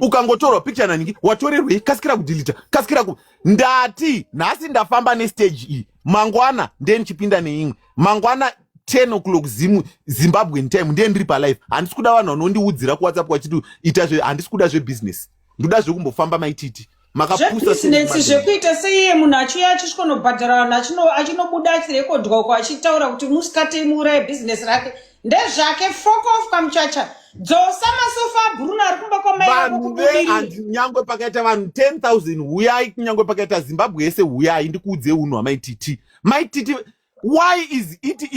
Ukangotorwa picture naningi watorerwe kasikira kudelete kasikira ku ndati nhasi ndafamba nestage iyi mangwana ndenichipinda neimwe mangwana 10 o'clock Zimbabwean time ndendiri palive handisi kuda vanhu vanondiudzira kuwhatsapp vachiti ita handisi kuda zvebusiness ndoda zvekumbofamba Mai Titi makapusa zvekuita seiye munhu achiuya achisvikonobhadhara vanhu achinobuda achirekodhwa uko achitaura kuti musikati muuraye bhizinesi rake ndezvake fuck off kamuchacha dzosa masofa Bruno ari kumba kwamai nyangwe pakaita vanhu 10,000 huyai kunyangwe pakaita Zimbabwe yese huyai ndikuudze unhu Mai Titi Mai Titi why is it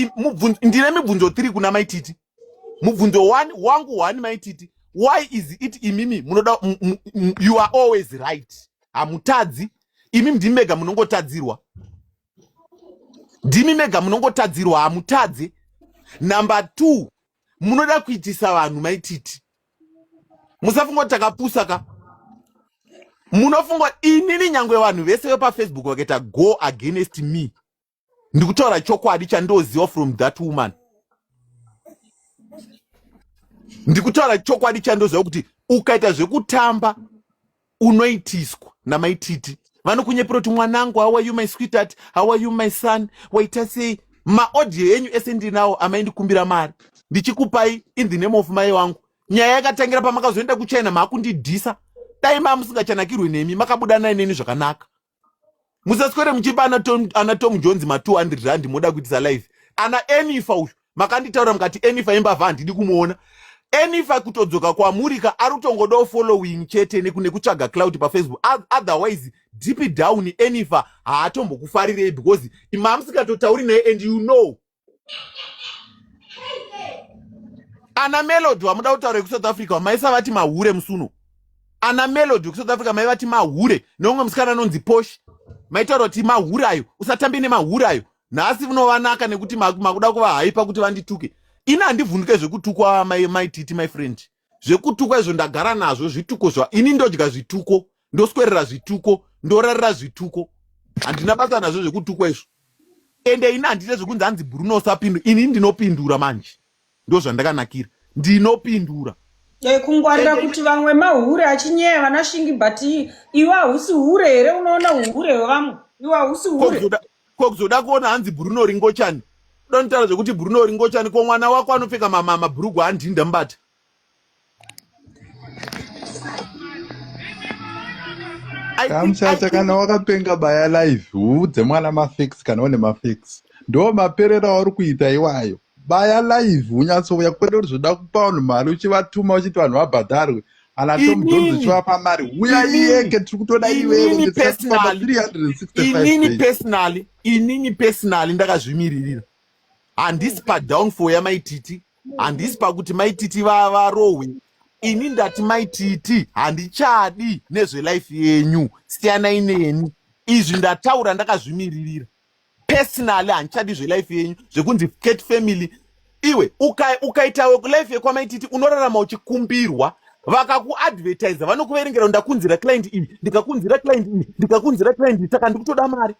ndine mibvunzo 3 kuna Mai Titi mubvunzo 1 wangu 1 Mai Titi why is it imimi munoda you are always right hamutadzi imi ndimi mega munongotadzirwa ndimi mega munongotadzirwa hamutadzi number 2 munoda kuitisa vanhu Mai Titi musafunga kuti takapusaka munofunga inini nyangwe vanhu vese vepafacebook vakaita go against me ndikutaura chokwadi chandoziva from that woman ndikutaura chokwadi chandoziva kuti ukaita zvekutamba unoitiswa naMai Titi vanokunyepera kuti mwanangu how are you my sweetheart how are you my son waita sei maaudio enyu ese ndinawo amaindikumbira mari ndichikupai in the name of mai wangu nyaya yakatangira pamakazoenda kuchina makundidhisa dai mamusingachanakirwe nemi makabuda naye neni zvakanaka musaswere muchipa ana Tom Jones ma200 rand moda kuitisa live ana Enifa uyu makanditaura mukati Enifa imbavha handidi kumuona Enifa kutodzoka kwamurika ari kutongodawo following chete nekutsvaga cloud pafacebook otherwise deep down Enifa haatombokufarirei because mamusingatotauri naye and you know ana Melody wamuda kutaura kusouth Africa maisa vati mahure musuno ana Melody kusouth Africa mai vati mahure neumwe musikana anonzi Posh maitaura kuti mahure ayo usatambe nemahure ayo nhasi unovanaka nekuti makuda kuvahaipa kuti vandituke ini handivhunduke zvekutukwa Mai Titi my friend zvekutukwa izvo ndagara nazvo zvituko ini ndodya zvituko ndoswerera zvituko ndorarira zvituko handina basa nazvo zvekutukwa izvo ende ini handite zvekunzi hanzi Bruno usapindura ini ndinopindura manje ndozvandakanakira ndinopindura kungwarira kuti vamwe mahure achinyeya vanashingi but iwe hausi hure here unoona uhure hwevamwe iwe hausi hure kokuzoda kuona hanzi Bruno ringochani dontaura zvekuti Bruno ringochani ko mwana wako anopfeka mabhurugwa handinda mbata kamuchacha kana wakapenga baya live uudze mwana mafix kana une mafix ndo maperera uri kuita iwayo baya live unyatsouya kwete kuti zvoda kupa vanhu mari uchivatuma uchiti vanhu vabhadharwe ana Tom Jones uchivapa mari uya iyeke tiri kutoda iwewe inini personally ndakazvimiririra handisi padownfall yaMai Titi handisi pakuti Mai Titi varohwe ini ndati Mai Titi handichadi nezvelife yenyu siyanai neni izvi ndataura ndakazvimiririra personally handichadi zvelife yenyu zvekunzi cat family iwe ukaita life yekwaMai Titi unorarama uchikumbirwa vakakuadvertisa vanokuverengera ndakunzira client iyi ndikakunzira client iyi ndikakunzira client iyi saka ndikutoda mari